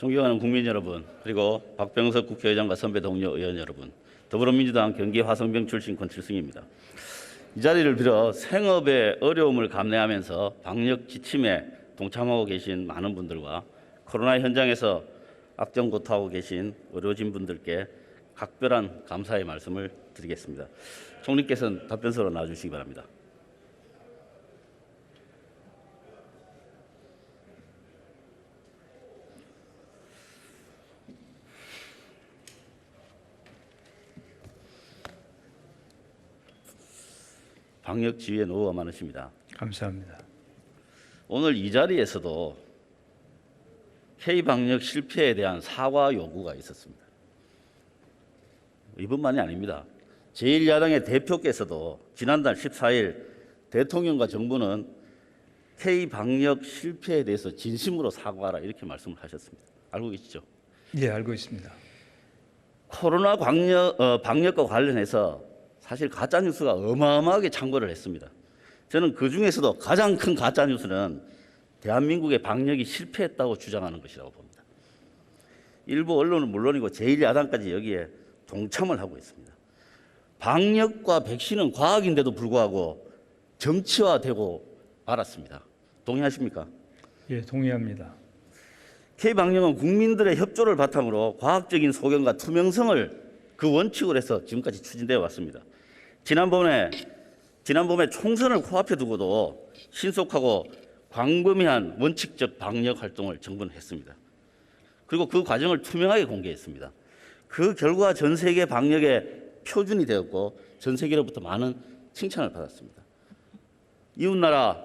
존경하는 국민 여러분, 그리고 박병석 국회의장과 선배 동료 의원 여러분, 더불어민주당 경기 화성병 출신 권칠승입니다. 이 자리를 빌어 생업의 어려움을 감내하면서 방역 지침에 동참하고 계신 많은 분들과 코로나 현장에서 악정고투하고 계신 의료진분들께 각별한 감사의 말씀을 드리겠습니다. 총리께서는 답변서로 나와주시기 바랍니다. 방역 지휘에 노고가 많으십니다. 감사합니다. 오늘 이 자리에서도 K방역 실패에 대한 사과 요구가 있었습니다. 이분만이 아닙니다. 제1야당의 대표께서도 지난달 14일 대통령과 정부는 K방역 실패에 대해서 진심으로 사과하라 이렇게 말씀을 하셨습니다. 알고 계시죠? 예, 알고 있습니다. 코로나 방역과 관련해서 사실 가짜뉴스가 어마어마하게 창궐을 했습니다. 저는 그중에서도 가장 큰 가짜뉴스는 대한민국의 방역이 실패했다고 주장하는 것이라고 봅니다. 일부 언론은 물론이고 제1야당까지 여기에 동참을 하고 있습니다. 방역과 백신은 과학인데도 불구하고 정치화되고 말았습니다. 동의하십니까? 예, 동의합니다. K방역은 국민들의 협조를 바탕으로 과학적인 소견과 투명성을 그 원칙으로 해서 지금까지 추진되어 왔습니다. 지난번에 총선을 코앞에 두고도 신속하고 광범위한 원칙적 방역 활동을 정부는 했습니다. 그리고 그 과정을 투명하게 공개했습니다. 그 결과 전 세계 방역의 표준이 되었고 전 세계로부터 많은 칭찬을 받았습니다. 이웃나라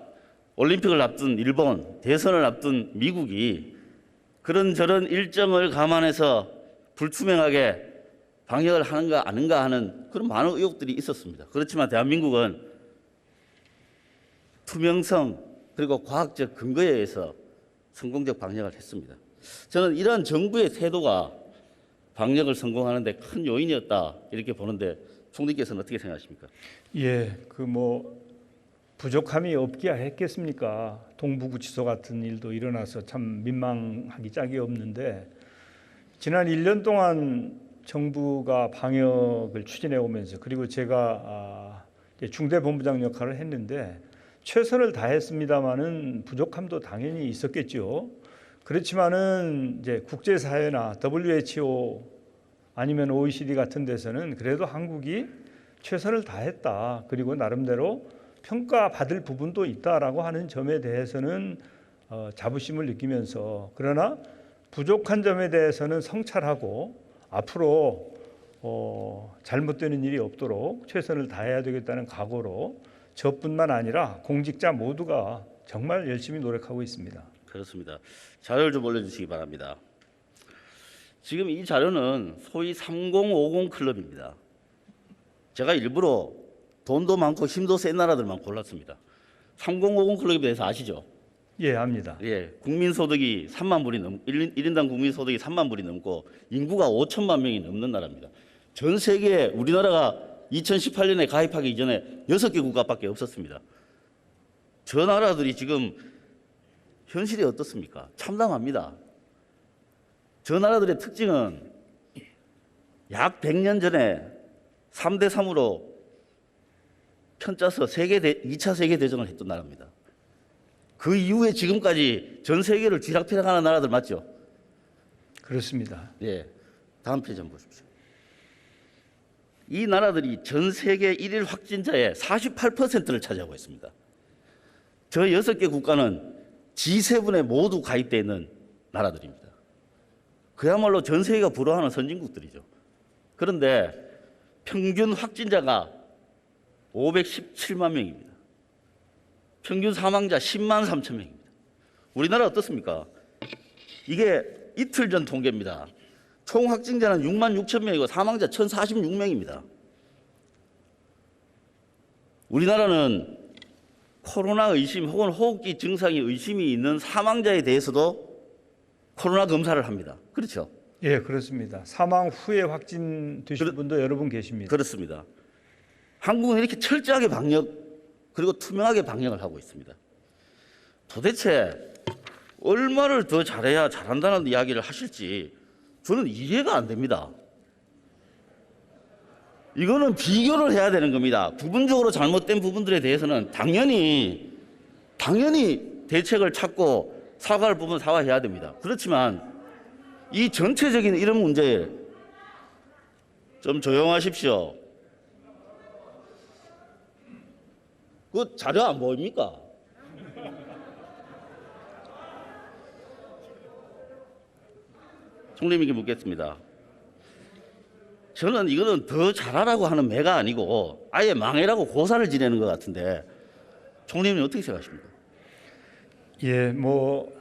올림픽을 앞둔 일본, 대선을 앞둔 미국이 그런저런 일정을 감안해서 불투명하게 방역을 하는가 아닌가 하는 그런 많은 의혹들이 있었습니다. 그렇지만 대한민국은 투명성 그리고 과학적 근거에 의해서 성공적 방역을 했습니다. 저는 이러한 정부의 태도가 방역을 성공하는 데 큰 요인이었다 이렇게 보는데 총리께서는 어떻게 생각하십니까? 예, 부족함이 없기야 했겠습니까? 동부구치소 같은 일도 일어나서 참 민망하기 짝이 없는데 지난 1년 동안 정부가 방역을 추진해 오면서 그리고 제가 중대본부장 역할을 했는데 최선을 다했습니다마는 부족함도 당연히 있었겠죠. 그렇지만은 이제 국제사회나 WHO 아니면 OECD 같은 데서는 그래도 한국이 최선을 다했다. 그리고 나름대로 평가받을 부분도 있다라고 하는 점에 대해서는 자부심을 느끼면서 그러나 부족한 점에 대해서는 성찰하고 앞으로 잘못되는 일이 없도록 최선을 다해야 되겠다는 각오로 저뿐만 아니라 공직자 모두가 정말 열심히 노력하고 있습니다. 그렇습니다. 자료를 좀 올려주시기 바랍니다. 지금 이 자료는 소위 3050 클럽입니다. 제가 일부러 돈도 많고 힘도 센 나라들만 골랐습니다. 3050 클럽에 대해서 아시죠? 예, 압니다. 예, 국민소득이 3만 불이 1인당 국민소득이 3만 불이 넘고 인구가 5천만 명이 넘는 나라입니다. 전 세계에 우리나라가 2018년에 가입하기 이전에 6개 국가밖에 없었습니다. 저 나라들이 지금 현실이 어떻습니까? 참담합니다. 저 나라들의 특징은 약 100년 전에 3대 3으로 편짜서 2차 세계대전을 했던 나라입니다. 그 이후에 지금까지 전 세계를 쥐락펴락하는 나라들 맞죠? 그렇습니다. 예, 다음 페이지 한번 보십시오. 이 나라들이 전 세계 1일 확진자의 48%를 차지하고 있습니다. 저 6개 국가는 G7에 모두 가입되어 있는 나라들입니다. 그야말로 전 세계가 부러워하는 선진국들이죠. 그런데 평균 확진자가 517만 명입니다. 평균 사망자 10만 3천 명입니다. 우리나라 어떻습니까? 이게 이틀 전 통계입니다. 총 확진자는 6만 6천 명이고 사망자 1,046명입니다. 우리나라는 코로나 의심 혹은 호흡기 증상이 의심이 있는 사망자에 대해서도 코로나 검사를 합니다. 그렇죠? 예, 그렇습니다. 사망 후에 확진되신 분도 여러 분 계십니다. 그렇습니다. 한국은 이렇게 철저하게 방역 그리고 투명하게 방역을 하고 있습니다. 도대체 얼마를 더 잘해야 잘한다는 이야기를 하실지 저는 이해가 안 됩니다. 이거는 비교를 해야 되는 겁니다. 부분적으로 잘못된 부분들에 대해서는 당연히 대책을 찾고 사과할 부분 사과해야 됩니다. 그렇지만 이 전체적인 이런 문제에 좀 조용하십시오. 그 자료 안 보입니까? 총리님께 묻겠습니다. 저는 이거는 더 잘하라고 하는 매가 아니고 아예 망해라고 고사를 지내는 것 같은데 총리님은 어떻게 생각하십니까? 예, 뭐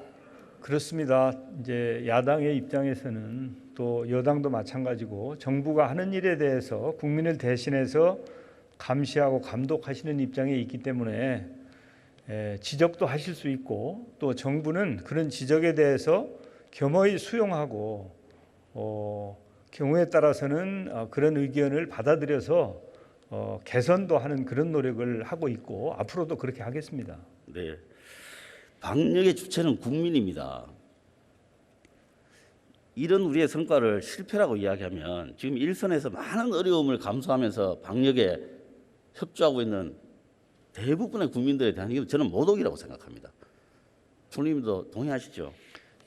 그렇습니다. 이제 야당의 입장에서는 또 여당도 마찬가지고 정부가 하는 일에 대해서 국민을 대신해서 감시하고 감독하시는 입장에 있기 때문에 지적도 하실 수 있고 또 정부는 그런 지적에 대해서 겸허히 수용하고 경우에 따라서는 그런 의견을 받아들여서 개선도 하는 그런 노력을 하고 있고 앞으로도 그렇게 하겠습니다. 네, 방역의 주체는 국민입니다. 이런 우리의 성과를 실패라고 이야기하면 지금 일선에서 많은 어려움을 감수하면서 방역에 협조하고 있는 대부분의 국민들에 대한 이건 저는 모독이라고 생각합니다. 총리님도 동의하시죠?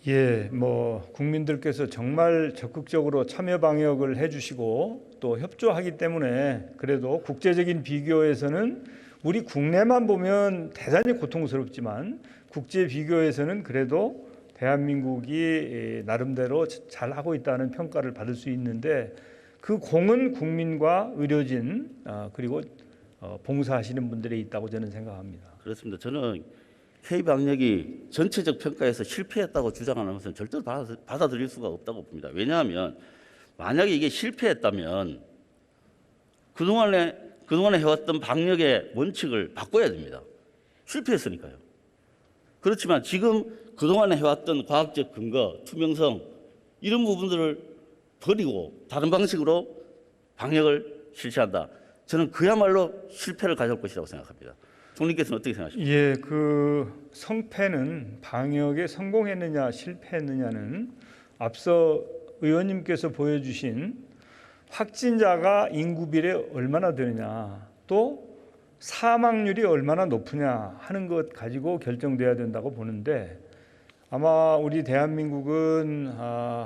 예, 뭐 국민들께서 정말 적극적으로 참여 방역을 해주시고 또 협조하기 때문에 그래도 국제적인 비교에서는 우리 국내만 보면 대단히 고통스럽지만 국제 비교에서는 그래도 대한민국이 나름대로 잘 하고 있다는 평가를 받을 수 있는데 그 공은 국민과 의료진 그리고 봉사하시는 분들에 있다고 저는 생각합니다. 그렇습니다. 저는 K방역이 전체적 평가에서 실패했다고 주장하는 것은 절대로 받아들일 수가 없다고 봅니다. 왜냐하면 만약에 이게 실패했다면 그동안에 해왔던 방역의 원칙을 바꿔야 됩니다. 실패했으니까요. 그렇지만 지금 그동안에 해왔던 과학적 근거, 투명성 이런 부분들을 버리고 다른 방식으로 방역을 실시한다. 저는 그야말로 실패를 가져올 것이라고 생각합니다. 총리께서는 어떻게 생각하십니까? 예, 그 성패는 방역에 성공했느냐 실패했느냐는 앞서 의원님께서 보여주신 확진자가 인구 비례 얼마나 되느냐 또 사망률이 얼마나 높으냐 하는 것 가지고 결정돼야 된다고 보는데 아마 우리 대한민국은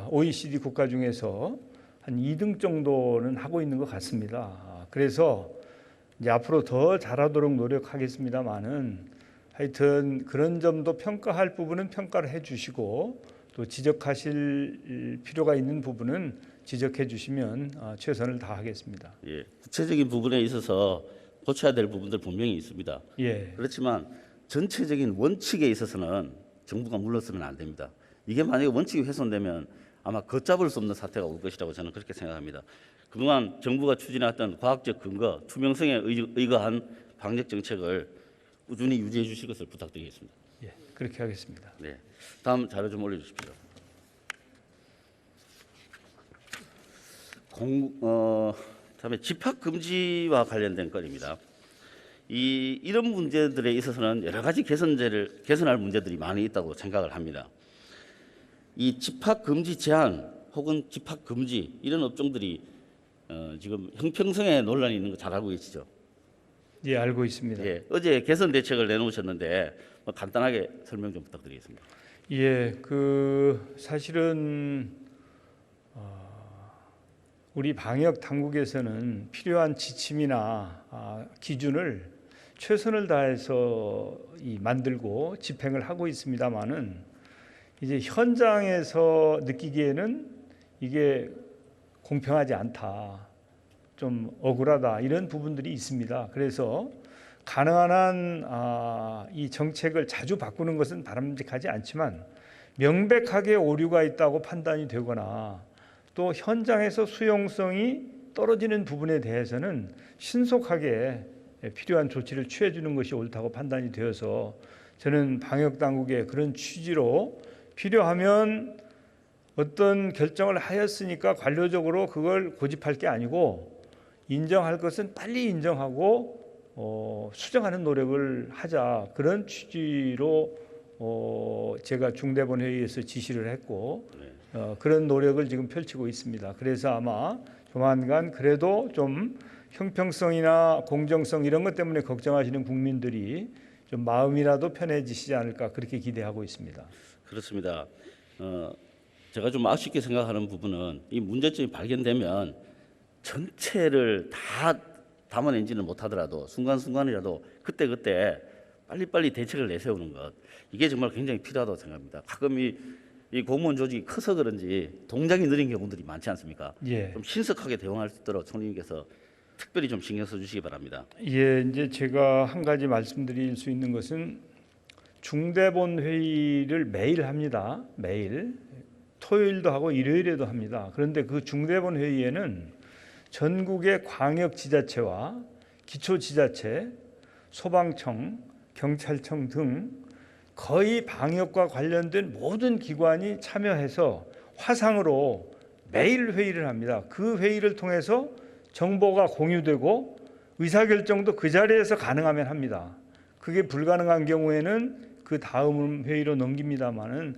OECD 국가 중에서 한 2등 정도는 하고 있는 것 같습니다. 그래서 이제 앞으로 더 잘하도록 노력하겠습니다만은 하여튼 그런 점도 평가할 부분은 평가를 해주시고 또 지적하실 필요가 있는 부분은 지적해 주시면 최선을 다하겠습니다. 예, 구체적인 부분에 있어서 고쳐야 될 부분들 분명히 있습니다. 예. 그렇지만 전체적인 원칙에 있어서는 정부가 물러서면 안 됩니다. 이게 만약에 원칙이 훼손되면 아마 걷잡을 수 없는 사태가 올 것이라고 저는 그렇게 생각합니다. 그동안 정부가 추진해왔던 과학적 근거, 투명성에 의거한 방역 정책을 꾸준히 유지해 주실 것을 부탁드리겠습니다. 예, 그렇게 하겠습니다. 네, 다음 자료 좀 올려주십시오. 다음에 집합 금지와 관련된 건입니다. 이런 문제들에 있어서는 여러 가지 개선할 문제들이 많이 있다고 생각을 합니다. 이 집합 금지 제한 혹은 집합 금지 이런 업종들이 지금 형평성에 논란이 있는 거 잘 알고 계시죠? 예, 알고 있습니다. 예, 어제 개선 대책을 내놓으셨는데 간단하게 설명 좀 부탁드리겠습니다. 예, 그 사실은 우리 방역 당국에서는 필요한 지침이나 기준을 최선을 다해서 만들고 집행을 하고 있습니다만은 이제 현장에서 느끼기에는 이게 공평하지 않다, 좀 억울하다 이런 부분들이 있습니다. 그래서 가능한 한 이 정책을 자주 바꾸는 것은 바람직하지 않지만 명백하게 오류가 있다고 판단이 되거나 또 현장에서 수용성이 떨어지는 부분에 대해서는 신속하게 필요한 조치를 취해 주는 것이 옳다고 판단이 되어서 저는 방역 당국의 그런 취지로 필요하면 어떤 결정을 하였으니까 관료적으로 그걸 고집할 게 아니고 인정할 것은 빨리 인정하고 수정하는 노력을 하자, 그런 취지로 제가 중대본 회의에서 지시를 했고 네. 그런 노력을 지금 펼치고 있습니다. 그래서 아마 조만간 그래도 좀 형평성이나 공정성 이런 것 때문에 걱정하시는 국민들이 좀 마음이라도 편해지시지 않을까 그렇게 기대하고 있습니다. 그렇습니다. 제가 좀 아쉽게 생각하는 부분은 이 문제점이 발견되면 전체를 다 담아내지는 못하더라도 순간순간이라도 그때그때 빨리빨리 대책을 내세우는 것, 이게 정말 굉장히 필요하다고 생각합니다. 가끔 이 공무원 조직이 커서 그런지 동작이 느린 경우들이 많지 않습니까? 예. 좀 신속하게 대응할 수 있도록 총리님께서 특별히 좀 신경 써주시기 바랍니다. 예, 이제 제가 한 가지 말씀드릴 수 있는 것은 중대본 회의를 매일 합니다. 매일 토요일도 하고 일요일에도 합니다. 그런데 그 중대본 회의에는 전국의 광역지자체와 기초지자체, 소방청, 경찰청 등 거의 방역과 관련된 모든 기관이 참여해서 화상으로 매일 회의를 합니다. 그 회의를 통해서 정보가 공유되고 의사결정도 그 자리에서 가능하면 합니다. 그게 불가능한 경우에는 그 다음 회의로 넘깁니다마는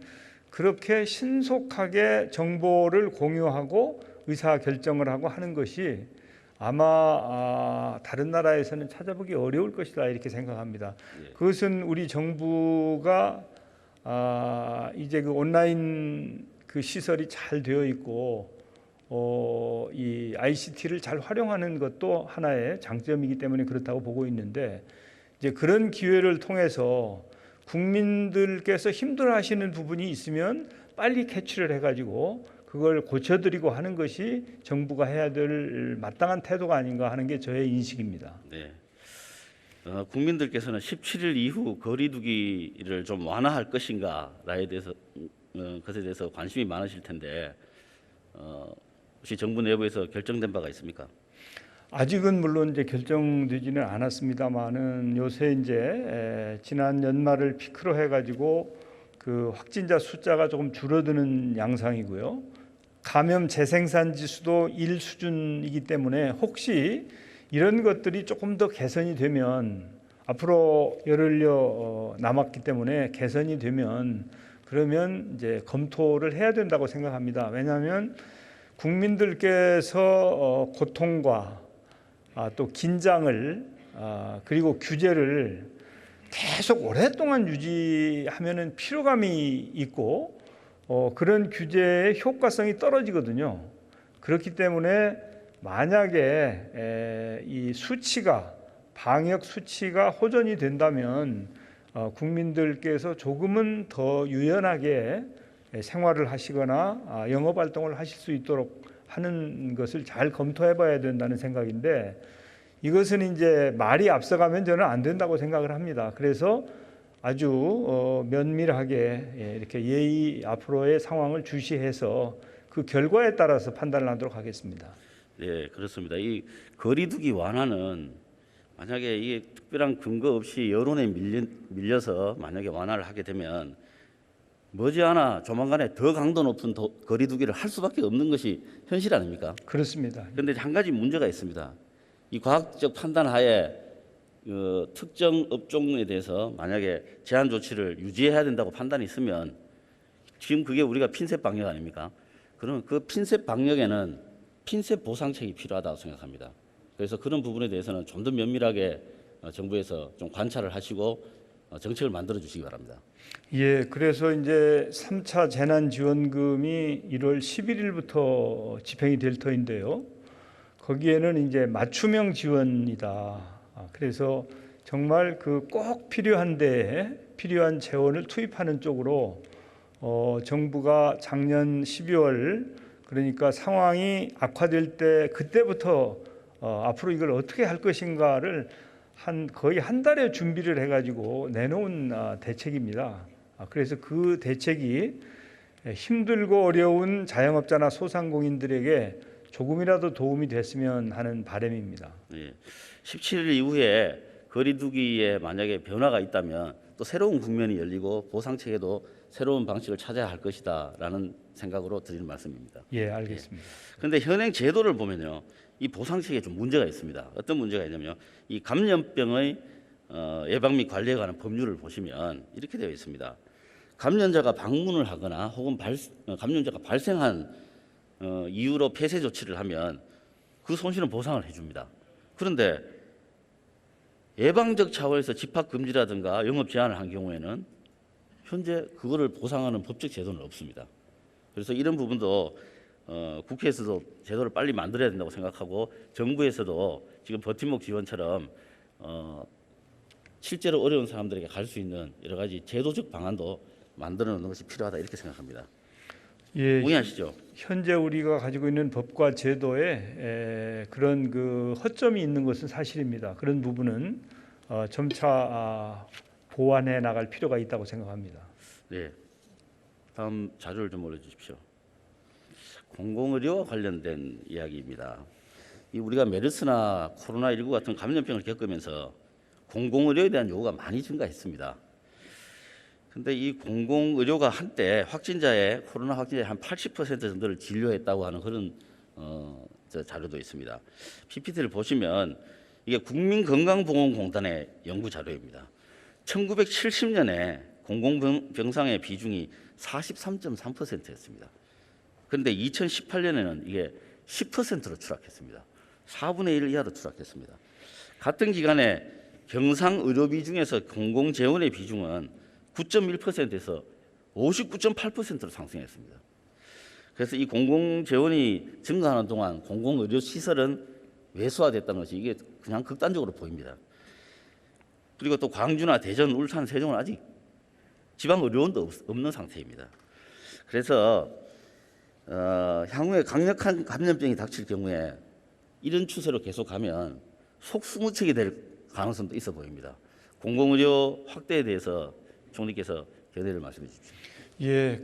그렇게 신속하게 정보를 공유하고 의사결정을 하고 하는 것이 아마 다른 나라에서는 찾아보기 어려울 것이다 이렇게 생각합니다. 그것은 우리 정부가 이제 그 온라인 그 시설이 잘 되어 있고 이 ICT를 잘 활용하는 것도 하나의 장점이기 때문에 그렇다고 보고 있는데 이제 그런 기회를 통해서 국민들께서 힘들어하시는 부분이 있으면 빨리 캐치를 해가지고 그걸 고쳐드리고 하는 것이 정부가 해야 될 마땅한 태도가 아닌가 하는 게 저의 인식입니다. 네. 국민들께서는 17일 이후 거리두기를 좀 완화할 것인가에 대해서 것에 대해서 관심이 많으실 텐데 혹시 정부 내부에서 결정된 바가 있습니까? 아직은 물론 이제 결정되지는 않았습니다만은 요새 이제 지난 연말을 피크로 해가지고 그 확진자 숫자가 조금 줄어드는 양상이고요. 감염 재생산 지수도 1 수준이기 때문에 혹시 이런 것들이 조금 더 개선이 되면 앞으로 열흘여 남았기 때문에 개선이 되면 그러면 이제 검토를 해야 된다고 생각합니다. 왜냐하면 국민들께서 고통과 또 긴장을 그리고 규제를 계속 오랫동안 유지하면은 피로감이 있고 그런 규제의 효과성이 떨어지거든요. 그렇기 때문에 만약에 이 수치가 방역 수치가 호전이 된다면 국민들께서 조금은 더 유연하게 생활을 하시거나 영업 활동을 하실 수 있도록 하는 것을 잘 검토해 봐야 된다는 생각인데 이것은 이제 말이 앞서가면 저는 안 된다고 생각을 합니다. 그래서 아주 면밀하게 이렇게 예의 앞으로의 상황을 주시해서 그 결과에 따라서 판단을 하도록 하겠습니다. 네, 그렇습니다. 이 거리두기 완화는 만약에 이게 특별한 근거 없이 여론에 밀려서 만약에 완화를 하게 되면 머지않아 조만간에 더 강도 높은 거리두기를 할 수밖에 없는 것이 현실 아닙니까? 그렇습니다. 그런데 한 가지 문제가 있습니다. 이 과학적 판단 하에 특정 업종에 대해서 만약에 제한 조치를 유지해야 된다고 판단이 있으면 지금 그게 우리가 핀셋 방역 아닙니까? 그러면 그 핀셋 방역에는 핀셋 보상책이 필요하다고 생각합니다. 그래서 그런 부분에 대해서는 좀 더 면밀하게 정부에서 좀 관찰을 하시고 정책을 만들어 주시기 바랍니다. 예, 그래서 이제 3차 재난지원금이 1월 11일부터 집행이 될 터인데요. 거기에는 이제 맞춤형 지원이다. 그래서 정말 그 꼭 필요한 데에 필요한 재원을 투입하는 쪽으로 정부가 작년 12월 그러니까 상황이 악화될 때 그때부터 앞으로 이걸 어떻게 할 것인가를 거의 한 달의 준비를 해가지고 내놓은 대책입니다. 그래서 그 대책이 힘들고 어려운 자영업자나 소상공인들에게 조금이라도 도움이 됐으면 하는 바람입니다. 예. 17일 이후에 거리두기에 만약에 변화가 있다면 또 새로운 국면이 열리고 보상책에도 새로운 방식을 찾아야 할 것이다라는 생각으로 드리는 말씀입니다. 예, 알겠습니다. 그런데 현행 제도를 보면요, 이 보상책에 좀 문제가 있습니다. 어떤 문제가 있냐면 이 감염병의 예방 및 관리에 관한 법률을 보시면 이렇게 되어 있습니다. 감염자가 방문을 하거나 혹은 감염자가 발생한 이유로 폐쇄 조치를 하면 그 손실은 보상을 해줍니다. 그런데 예방적 차원에서 집합 금지라든가 영업 제한을 한 경우에는 현재 그거를 보상하는 법적 제도는 없습니다. 그래서 이런 부분도 국회에서도 제도를 빨리 만들어야 된다고 생각하고 정부에서도 지금 버팀목 지원처럼 실제로 어려운 사람들에게 갈 수 있는 여러 가지 제도적 방안도 만들어 놓는 것이 필요하다 이렇게 생각합니다. 예, 동의하시죠? 현재 우리가 가지고 있는 법과 제도에 그런 그 허점이 있는 것은 사실입니다. 그런 부분은 점차 보완해 나갈 필요가 있다고 생각합니다. 네. 다음 자료를 좀 올려주십시오. 공공의료와 관련된 이야기입니다. 우리가 메르스나 코로나19 같은 감염병을 겪으면서 공공의료에 대한 요구가 많이 증가했습니다. 근데 이 공공의료가 한때 코로나 확진자의 한 80% 정도를 진료했다고 하는 그런 자료도 있습니다. PPT를 보시면 이게 국민건강보험공단의 연구 자료입니다. 1970년에 공공병상의 비중이 43.3%였습니다. 그런데 2018년에는 이게 10%로 추락했습니다. 4분의 1 이하로 추락했습니다. 같은 기간에 경상의료비 중에서 공공재원의 비중은 9.1%에서 59.8%로 상승했습니다. 그래서 이 공공재원이 증가하는 동안 공공의료시설은 왜소화됐다는 것이 이게 그냥 극단적으로 보입니다. 그리고 또 광주나 대전, 울산, 세종은 아직 지방의료원도 없는 상태입니다. 그래서 향후에 강력한 감염병이 닥칠 경우에 이런 추세로 계속하면 속수무책이 될 가능성도 있어 보입니다. 공공의료 확대에 대해서 총리께서 견해를 말씀해 주십시오. 예,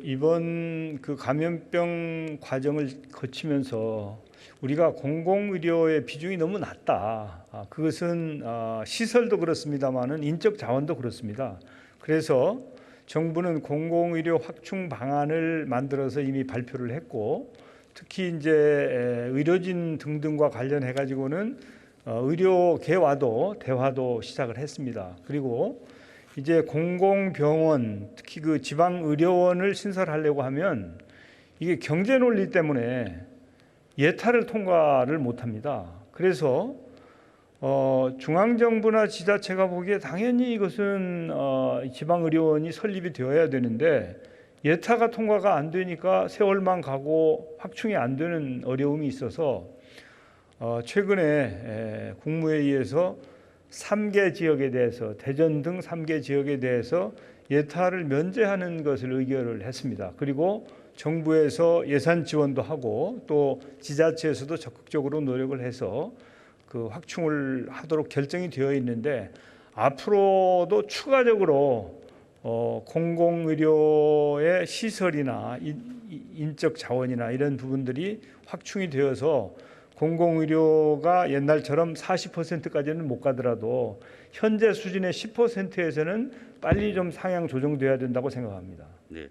이번 감염병 과정을 거치면서 우리가 공공의료의 비중이 너무 낮다. 그것은 시설도 그렇습니다만은 인적 자원도 그렇습니다. 그래서 정부는 공공의료 확충 방안을 만들어서 이미 발표를 했고, 특히 이제 의료진 등등과 관련해 가지고는 의료계와도 대화도 시작을 했습니다. 그리고 이제 공공병원, 특히 그 지방의료원을 신설하려고 하면 이게 경제 논리 때문에 예타를 통과를 못합니다. 그래서 중앙정부나 지자체가 보기에 당연히 이것은 지방의료원이 설립이 되어야 되는데 예타가 통과가 안 되니까 세월만 가고 확충이 안 되는 어려움이 있어서 최근에 국무회의에서 3개 지역에 대해서 대전 등 3개 지역에 대해서 예타를 면제하는 것을 의결을 했습니다. 그리고 정부에서 예산 지원도 하고 또 지자체에서도 적극적으로 노력을 해서 그 확충을 하도록 결정이 되어 있는데 앞으로도 추가적으로 공공의료의 시설이나 인적 자원이나 이런 부분들이 확충이 되어서 공공의료가 옛날처럼 40%까지는 못 가더라도 현재 수준의 10%에서는 빨리 좀 상향 조정돼야 된다고 생각합니다. 네,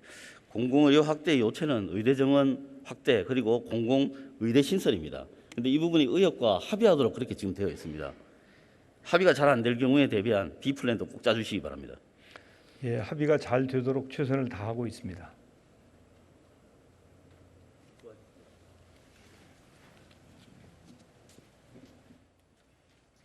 공공의료 확대 요체는 의대 정원 확대 그리고 공공의대 신설입니다. 그런데 이 부분이 의협과 합의하도록 그렇게 지금 되어 있습니다. 합의가 잘 안 될 경우에 대비한 B 플랜도 꼭 짜주시기 바랍니다. 예, 합의가 잘 되도록 최선을 다하고 있습니다.